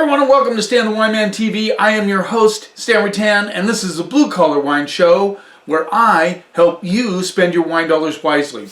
everyone, and welcome to Stan the Wine Man TV. I am your host, Stan Rattan, and this is a Blue Collar Wine Show where I help you spend your wine dollars wisely.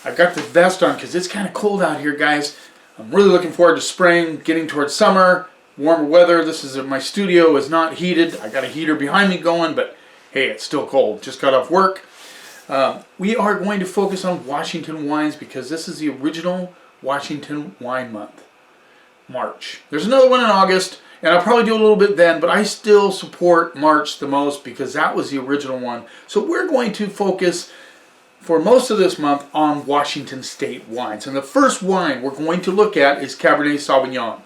I've got the vest on because it's kind of cold out here, guys. I'm really looking forward to spring, getting towards summer, warmer weather. My studio is not heated. I got a heater behind me going, but hey, it's still cold. Just got off work. We are going to focus on Washington wines because this is the original Washington Wine Month. March. There's another one in August, and I'll probably do a little bit then, but I still support March the most because that was the original one. So we're going to focus for most of this month on Washington State wines. And the first wine we're going to look at is Cabernet Sauvignon.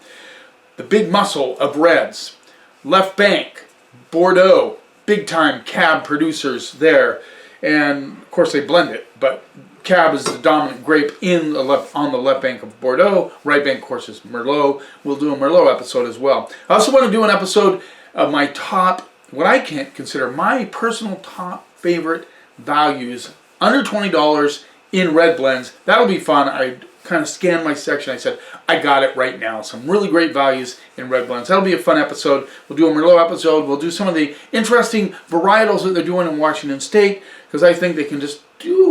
The big muscle of reds. Left Bank, Bordeaux, big time Cab producers there. And of course they blend it, but Cab is the dominant grape on the left bank of Bordeaux. Right bank, of course, is Merlot. We'll do a Merlot episode as well. I also want to do an episode of my top, what I can consider my personal top favorite values under $20 in red blends. That'll be fun. I kind of scanned my section. I said, I got it right now. Some really great values in red blends. That'll be a fun episode. We'll do a Merlot episode. We'll do some of the interesting varietals that they're doing in Washington State because I think they can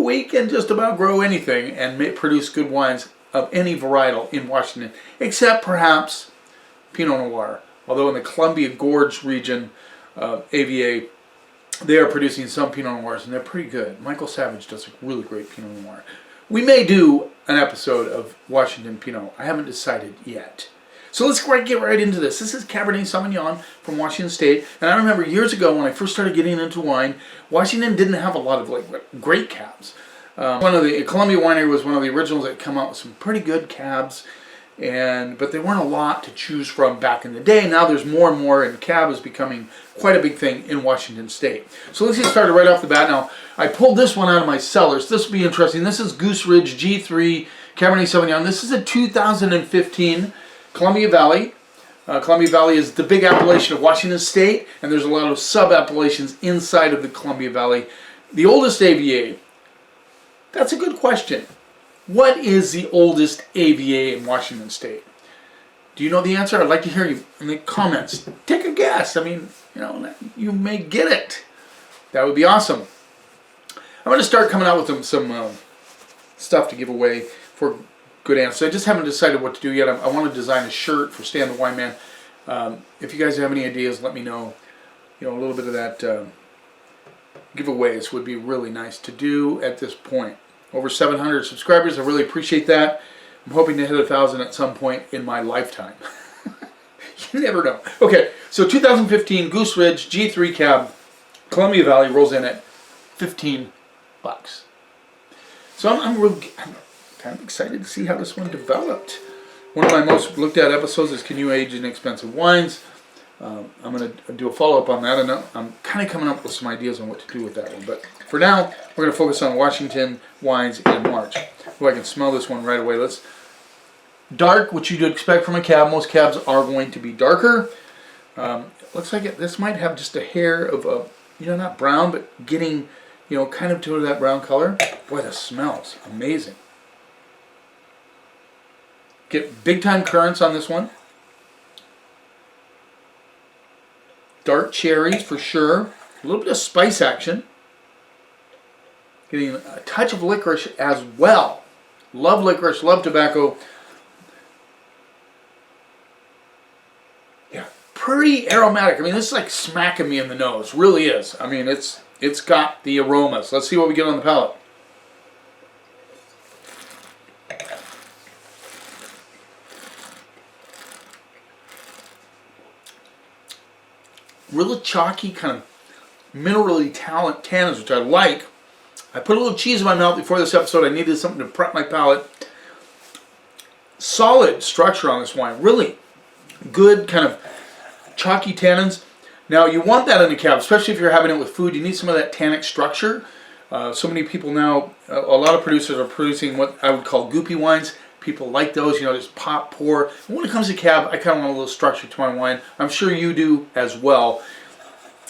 we can just about grow anything and produce good wines of any varietal in Washington, except perhaps Pinot Noir. Although in the Columbia Gorge region of AVA, they are producing some Pinot Noirs, and they're pretty good. Michael Savage does a really great Pinot Noir. We may do an episode of Washington Pinot. I haven't decided yet. So let's get right into this. This is Cabernet Sauvignon from Washington State. And I remember years ago when I first started getting into wine, Washington didn't have a lot of great cabs. Columbia Winery was one of the originals that come out with some pretty good cabs. But there weren't a lot to choose from back in the day. Now there's more and more, and cab is becoming quite a big thing in Washington State. So let's get started right off the bat. Now, I pulled this one out of my cellars. This will be interesting. This is Goose Ridge G3 Cabernet Sauvignon. This is a 2015 Columbia Valley. Columbia Valley is the big appellation of Washington State, and there's a lot of sub-appellations inside of the Columbia Valley. The oldest AVA, that's a good question. What is the oldest AVA in Washington State? Do you know the answer? I'd like to hear you in the comments. Take a guess. I mean, you may get it. That would be awesome. I'm going to start coming out with some stuff to give away for good answers. I just haven't decided what to do yet. I want to design a shirt for Stan the Wine Man. If you guys have any ideas, let me know. A little bit of that giveaways would be really nice to do at this point. Over 700 subscribers. I really appreciate that. I'm hoping to hit 1,000 at some point in my lifetime. You never know. Okay, so 2015 Goose Ridge G3 Cab Columbia Valley rolls in at $15. So I'm kind of excited to see how this one developed. One of my most looked at episodes is Can You Age in Expensive Wines? I'm going to do a follow-up on that, and I'm kind of coming up with some ideas on what to do with that one. But for now, we're going to focus on Washington wines in March. Oh, I can smell this one right away. Dark, which you'd expect from a cab. Most cabs are going to be darker. Looks like this might have just a hair of not brown, but getting, kind of to that brown color. Boy, the smells amazing. Get big-time currants on this one. Dark cherries for sure. A little bit of spice action. Getting a touch of licorice as well. Love licorice, love tobacco. Yeah, pretty aromatic. I mean, this is like smacking me in the nose. Really is. I mean, it's got the aromas. Let's see what we get on the palate. Really chalky, kind of minerally tannins, which I like. I put a little cheese in my mouth before this episode. I needed something to prep my palate. Solid structure on this wine. Really good kind of chalky tannins. Now, you want that in a cab, especially if you're having it with food. You need some of that tannic structure. So many people now, a lot of producers are producing what I would call goopy wines. People like those, just pop, pour. And when it comes to cab, I kind of want a little structure to my wine. I'm sure you do as well,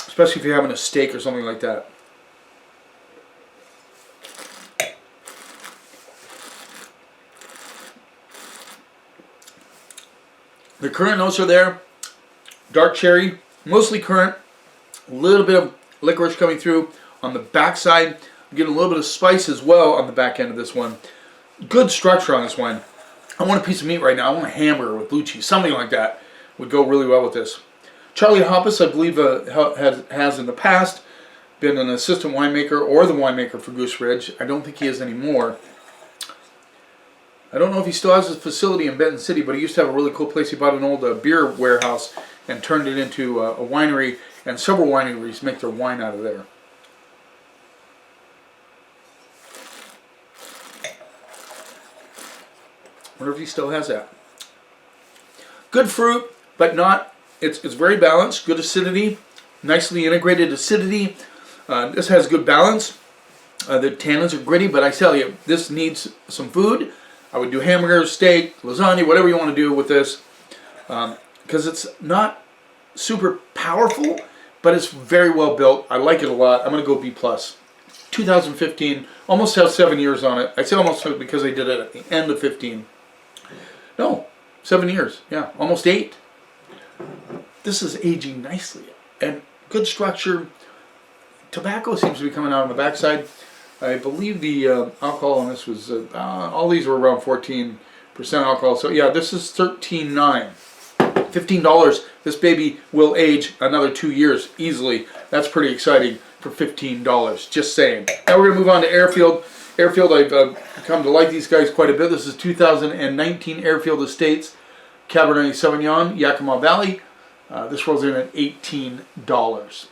especially if you're having a steak or something like that. The currant notes are there. Dark cherry, mostly currant. A little bit of licorice coming through on the back side. I'm getting a little bit of spice as well on the back end of this one. Good structure on this wine. I want a piece of meat right now. I want a hamburger with blue cheese. Something like that would go really well with this. Charlie Hoppus, I believe, has in the past been an assistant winemaker or the winemaker for Goose Ridge. I don't think he is anymore. I don't know if he still has his facility in Benton City, but he used to have a really cool place. He bought an old beer warehouse and turned it into a winery, and several wineries make their wine out of there. I wonder if he still has that. Good fruit, but not, it's very balanced, good acidity, nicely integrated acidity. This has good balance. The tannins are gritty, but I tell you, this needs some food. I would do hamburgers, steak, lasagna, whatever you want to do with this, because it's not super powerful, but it's very well built. I like it a lot. I'm going to go B+. 2015, almost has 7 years on it. I say almost because I did it at the end of 15. No, 7 years. Yeah, almost 8. This is aging nicely and good structure. Tobacco seems to be coming out on the backside. I believe the alcohol on this was, all these were around 14% alcohol. So yeah, this is $13.9. $15. This baby will age another 2 years easily. That's pretty exciting for $15. Just saying. Now we're going to move on to Airfield. Airfield, I've come to like these guys quite a bit. This is 2019 Airfield Estates Cabernet Sauvignon, Yakima Valley. This rolls in at $18.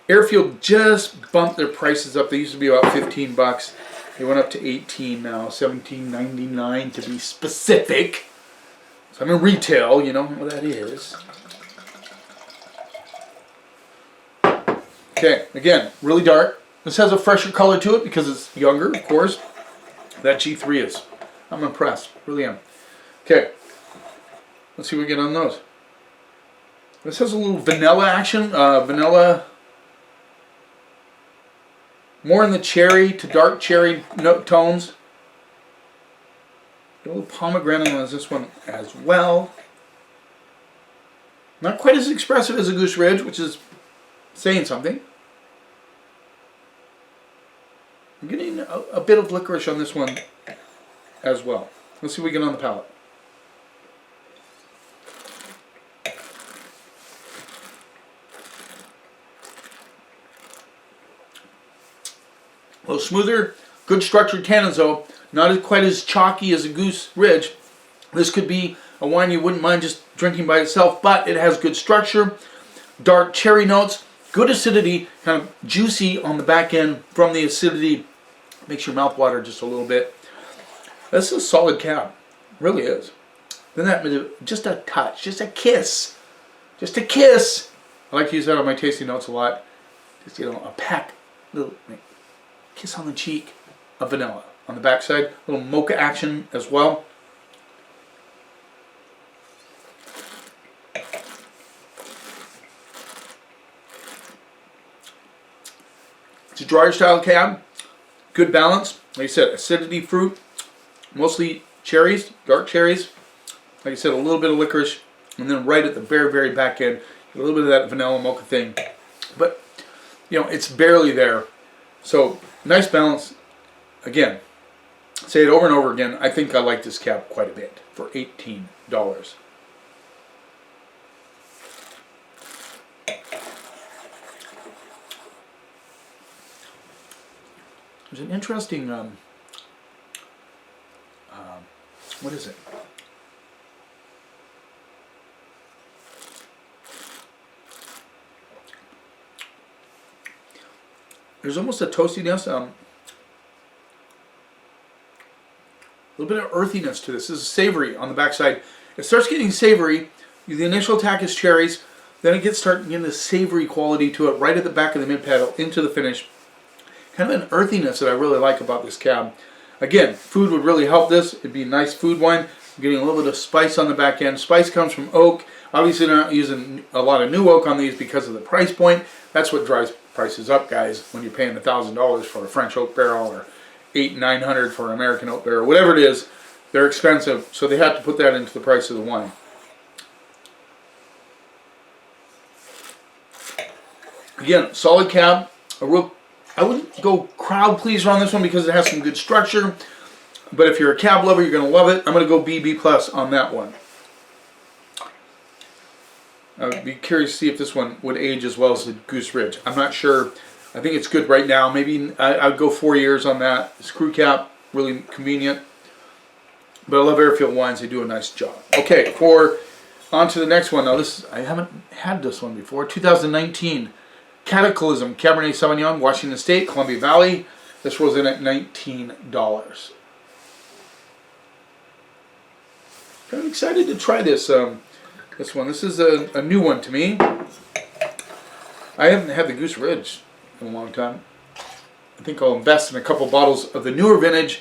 Airfield just bumped their prices up. They used to be about 15 bucks. They went up to 18 now, $17.99 to be specific. So I'm in retail, you know what that is. Okay, again, really dark. This has a fresher color to it because it's younger, of course. That G3 is. I'm impressed, really am. Okay, let's see what we get on those. This has a little vanilla action, vanilla. More in the cherry to dark cherry note tones. A little pomegranate on this one as well. Not quite as expressive as a Goose Ridge, which is saying something. I'm getting a bit of licorice on this one as well. Let's see what we get on the palate. A little smoother, good structured tannins though, not quite as chalky as a Goose Ridge. This could be a wine you wouldn't mind just drinking by itself, but it has good structure, dark cherry notes, good acidity, kind of juicy on the back end from the acidity. Makes your mouth water just a little bit. This is a solid cab, really is. Then that, just a touch, just a kiss, just a kiss. I like to use that on my tasting notes a lot. Just, you know, a pack, little kiss on the cheek of vanilla. On the backside, a little mocha action as well. It's a drier style cab. Good balance. Like I said, acidity fruit, mostly cherries, dark cherries. Like I said, a little bit of licorice, and then right at the very, very back end, a little bit of that vanilla mocha thing. But, you know, it's barely there. So, nice balance. Again, say it over and over again. I think I like this cab quite a bit for $18. There's an interesting, what is it? There's almost a toastiness, a little bit of earthiness to this. This is savory on the backside. It starts getting savory. The initial attack is cherries. Then it starts getting this savory quality to it right at the back of the mid pedal into the finish. Kind of an earthiness that I really like about this cab. Again, food would really help this. It'd be a nice food wine. I'm getting a little bit of spice on the back end. Spice comes from oak. Obviously, they're not using a lot of new oak on these because of the price point. That's what drives prices up, guys, when you're paying $1,000 for a French oak barrel or $800-900 for an American oak barrel, whatever it is. They're expensive, so they had to put that into the price of the wine. Again, solid cab. I wouldn't go crowd pleaser on this one because it has some good structure. But if you're a cab lover, you're going to love it. I'm going to go B plus on that one. I'd be curious to see if this one would age as well as the Goose Ridge. I'm not sure. I think it's good right now. Maybe I'd go 4 years on that. Screw cap, really convenient. But I love Airfield wines. They do a nice job. Okay, on to the next one. Now this, I haven't had this one before. 2019 Cataclysm Cabernet Sauvignon, Washington State, Columbia Valley. This rolls in at $19. I'm excited to try this. This one. This is a new one to me. I haven't had the Goose Ridge in a long time. I think I'll invest in a couple bottles of the newer vintage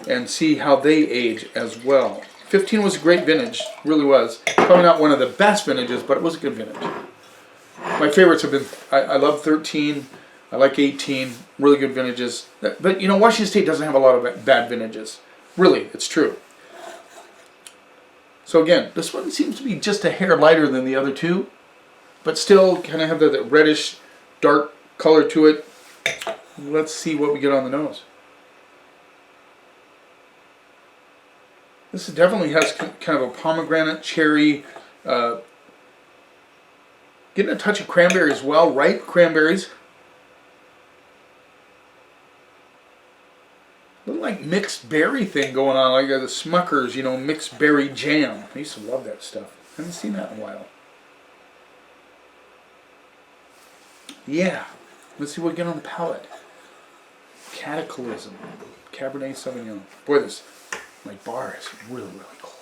and see how they age as well. 15 was a great vintage, really was. Probably not one of the best vintages, but it was a good vintage. My favorites have been, I love 13, I like 18, really good vintages. But you know, Washington State doesn't have a lot of bad vintages. Really, it's true. So again, this one seems to be just a hair lighter than the other two, but still kind of have that reddish, dark color to it. Let's see what we get on the nose. This definitely has kind of a pomegranate, cherry, getting a touch of cranberry as well, ripe cranberries. A little like mixed berry thing going on, like the Smuckers, you know, mixed berry jam. I used to love that stuff. I haven't seen that in a while. Yeah, let's see what we get on the palate. Cataclysm, Cabernet Sauvignon. Boy, my bar is really, really cold.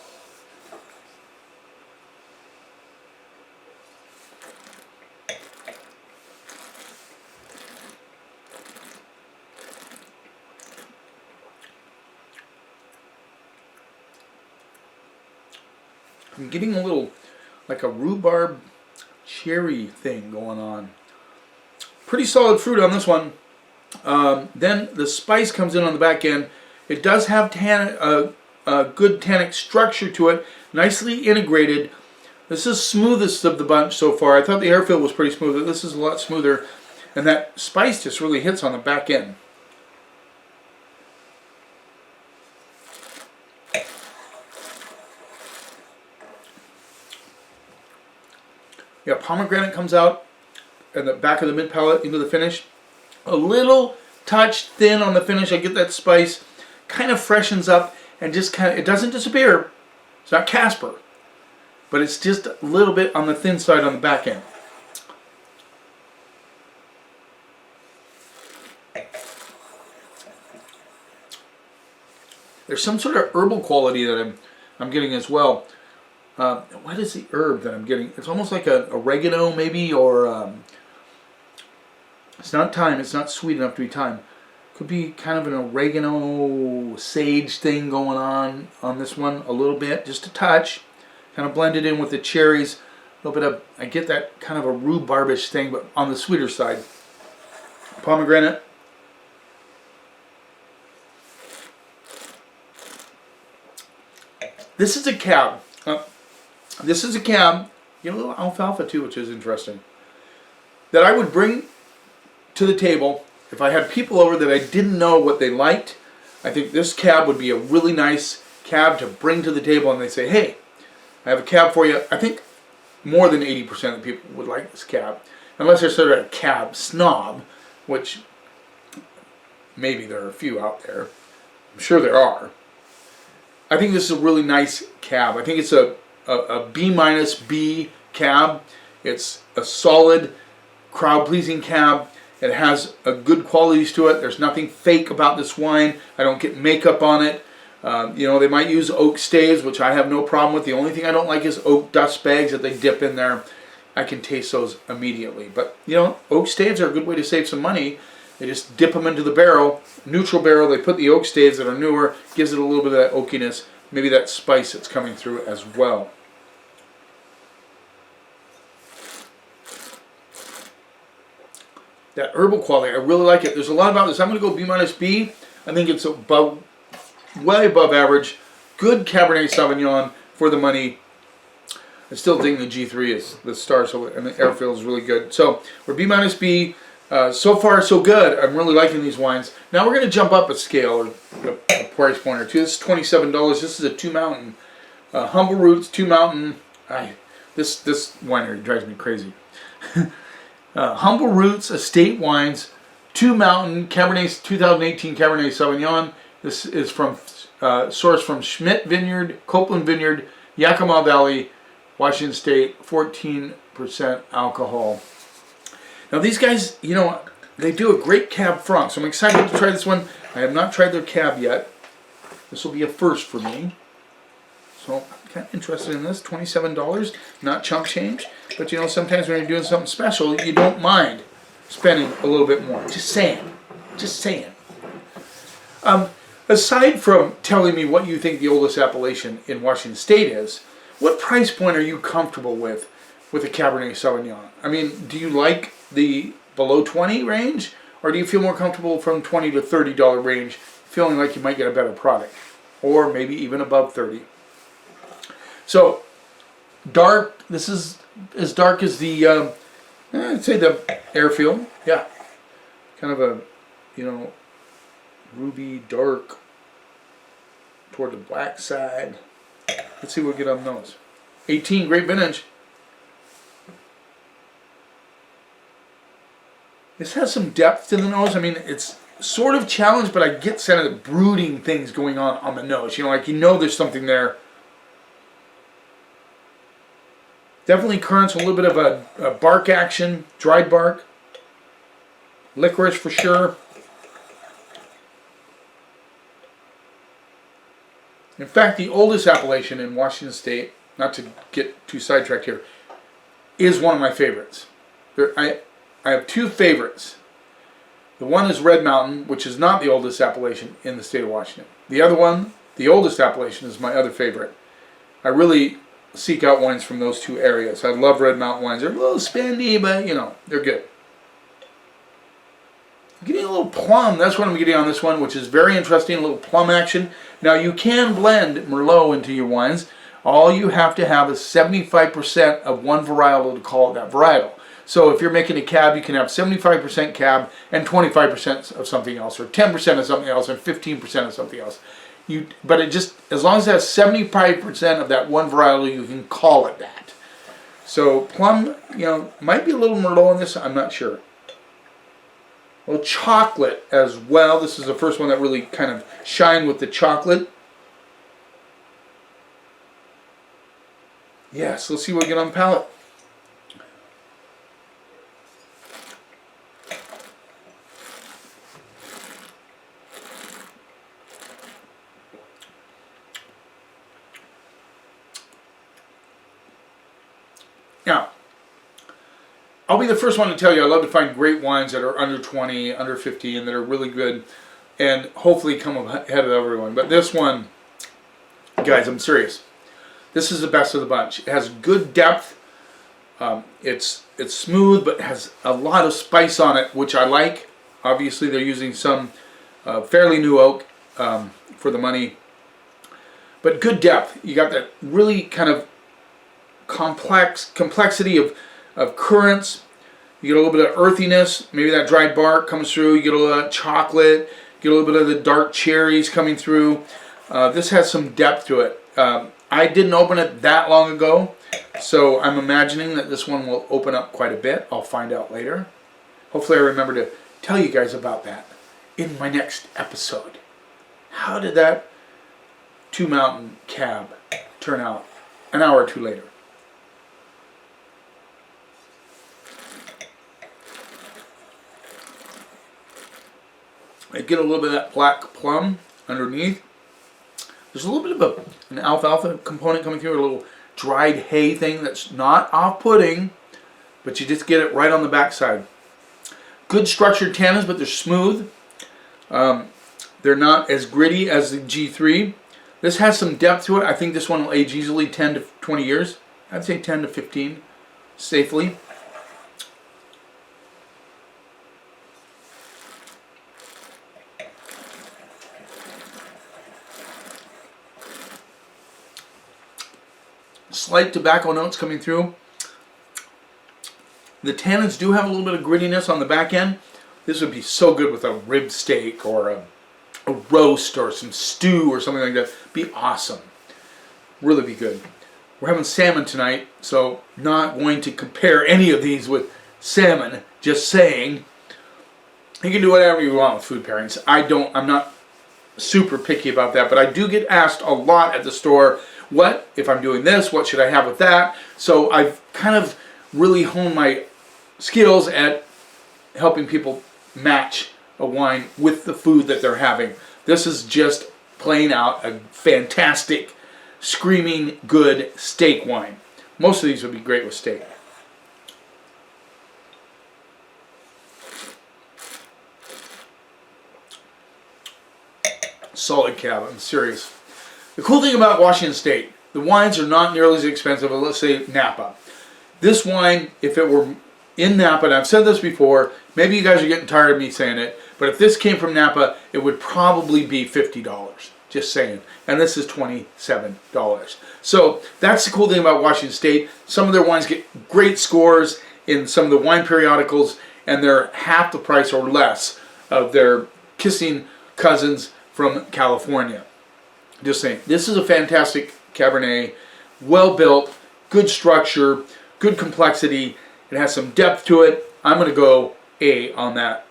I'm getting a little, like a rhubarb cherry thing going on. Pretty solid fruit on this one. Then the spice comes in on the back end. It does have a good tannic structure to it, nicely integrated. This is smoothest of the bunch so far. I thought the Airfield was pretty smooth, but this is a lot smoother. And that spice just really hits on the back end. Yeah, pomegranate comes out at the back of the mid palate into the finish. A little touch thin on the finish. I get that spice. Kind of freshens up and just kind of, it doesn't disappear. It's not Casper. But it's just a little bit on the thin side on the back end. There's some sort of herbal quality that I'm getting as well. What is the herb that I'm getting? It's almost like an oregano maybe, or it's not thyme. It's not sweet enough to be thyme. Could be kind of an oregano sage thing going on this one a little bit, just a touch. Kind of blended in with the cherries. A little bit of, I get that kind of a rhubarbish thing, but on the sweeter side. Pomegranate. This is a cab. This is a cab, you know, a little alfalfa too, which is interesting, that I would bring to the table if I had people over that I didn't know what they liked. I think this cab would be a really nice cab to bring to the table, and they say, hey, I have a cab for you. I think more than 80% of the people would like this cab, unless they're sort of a cab snob, which maybe there are a few out there. I'm sure there are. I think this is a really nice cab. I think it's a B- cab. It's a solid, crowd-pleasing cab. It has a good qualities to it. There's nothing fake about this wine. I don't get makeup on it. You know, they might use oak staves, which I have no problem with. The only thing I don't like is oak dust bags that they dip in there. I can taste those immediately. But, you know, oak staves are a good way to save some money. They just dip them into the barrel, neutral barrel. They put the oak staves that are newer, gives it a little bit of that oakiness, maybe that spice that's coming through as well. That herbal quality, I really like it. There's a lot about this. I'm going to go B-. I think it's above, way above average. good Cabernet Sauvignon for the money. I still think the G3 is the star, so, and the air feel is really good. So we're B minus B. So far, so good. I'm really liking these wines. Now we're going to jump up a scale, or a price point or two. This is $27. This is a Two Mountain. Humble Roots, Two Mountain. This winery drives me crazy. Humble Roots Estate Wines, Two Mountain, Cabernet 2018 Cabernet Sauvignon. This is from sourced from Schmidt Vineyard, Copeland Vineyard, Yakima Valley, Washington State, 14% alcohol. Now these guys, you know, they do a great Cab Franc, so I'm excited to try this one. I have not tried their Cab yet. This will be a first for me. So I'm kind of interested in this. $27, not chump change. But you know, sometimes when you're doing something special, you don't mind spending a little bit more. Just saying. Just saying. Aside from telling me what you think the oldest appellation in Washington State is, what price point are you comfortable with a Cabernet Sauvignon? I mean, do you like the below 20 range, or do you feel more comfortable from $20 to $30 range, feeling like you might get a better product, or maybe even above 30? So, dark. This is as dark as the, I'd say the airfield. Yeah, kind of a, you know, ruby dark toward the black side. Let's see what we get on those. 18, great vintage. This has some depth to the nose. I mean, it's sort of challenged, but I get kind of the brooding things going on the nose. You know, like, you know there's something there. Definitely currants, a little bit of a bark action, dried bark. Licorice for sure. In fact, the oldest appellation in Washington State, not to get too sidetracked here, is one of my favorites. I have two favorites. The one is Red Mountain, which is not the oldest appellation in the state of Washington. The other one, the oldest appellation, is my other favorite. I really seek out wines from those two areas. I love Red Mountain wines. They're a little spendy, but you know, they're good. I'm getting a little plum. That's what I'm getting on this one, which is very interesting. A little plum action. Now you can blend Merlot into your wines. All you have to have is 75% of one varietal to call it that varietal. So if you're making a Cab, you can have 75% Cab and 25% of something else, or 10% of something else and 15% of something else. But it just, as long as it has 75% of that one varietal, you can call it that. So plum, you know, might be a little Merlot in this, I'm not sure. A little chocolate as well. This is the first one that really kind of shined with the chocolate. Yes, let's see what we get on the palate. Now, I'll be the first one to tell you I love to find great wines that are under 20, under 50, and that are really good, and hopefully come ahead of everyone. But this one, guys, I'm serious. This is the best of the bunch. It has good depth. It's smooth, but has a lot of spice on it, which I like. Obviously, they're using some fairly new oak for the money. But good depth. You got that really kind of complexity of currants. You get a little bit of earthiness. Maybe that dried bark comes through. You get a little of chocolate. Get a little bit of the dark cherries coming through. This has some depth to it. I didn't open it that long ago, so I'm imagining that this one will open up quite a bit. I'll find out later. Hopefully I remember to tell you guys about that in my next episode. How did that Two Mountain Cab turn out an hour or two later? I get a little bit of that black plum underneath. There's a little bit of an alfalfa component coming through, a little dried hay thing that's not off-putting, but you just get it right on the backside. Good structured tannins, but they're smooth. They're not as gritty as the G3. This has some depth to it. I think this one will age easily 10 to 20 years. I'd say 10 to 15 safely. Slight tobacco notes coming through. The tannins do have a little bit of grittiness on the back end. This would be so good with a rib steak or a roast or some stew or something like that. Be awesome. Really be good. We're having salmon tonight, so not going to compare any of these with salmon. Just saying, you can do whatever you want with food pairings. I'm not super picky about that, but I do get asked a lot at the store, what if I'm doing this, what should I have with that? So I've kind of really honed my skills at helping people match a wine with the food that they're having. This is just plain out a fantastic, screaming good steak wine. Most of these would be great with steak. Solid cab, I'm serious. The cool thing about Washington State, the wines are not nearly as expensive as, let's say, Napa. This wine, if it were in Napa, and I've said this before, maybe you guys are getting tired of me saying it, but if this came from Napa, it would probably be $50. Just saying. And this is $27. So that's the cool thing about Washington State. Some of their wines get great scores in some of the wine periodicals, and they're half the price or less of their kissing cousins from California. Just saying. This is a fantastic Cabernet. Well built, good structure, good complexity. It has some depth to it. I'm going to go A on that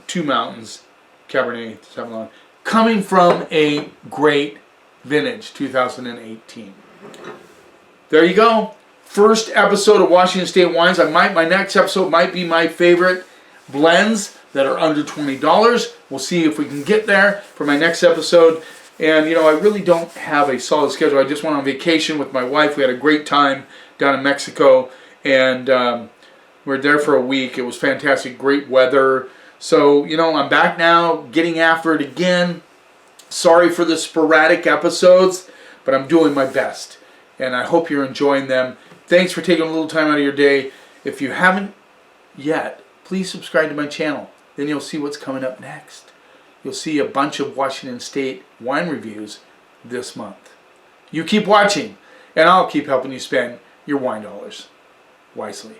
Two Mountains Cabernet Sauvignon. Coming from a great vintage, 2018. There you go. First episode of Washington State Wines. My next episode might be my favorite blends that are under $20. We'll see if we can get there for my next episode. And you know, I really don't have a solid schedule. I just went on vacation with my wife. We had a great time down in Mexico, and we were there for a week. It was fantastic, great weather. So, you know, I'm back now, getting after it again. Sorry for the sporadic episodes, but I'm doing my best. And I hope you're enjoying them. Thanks for taking a little time out of your day. If you haven't yet, please subscribe to my channel. Then you'll see what's coming up next. You'll see a bunch of Washington State wine reviews this month. You keep watching, and I'll keep helping you spend your wine dollars wisely.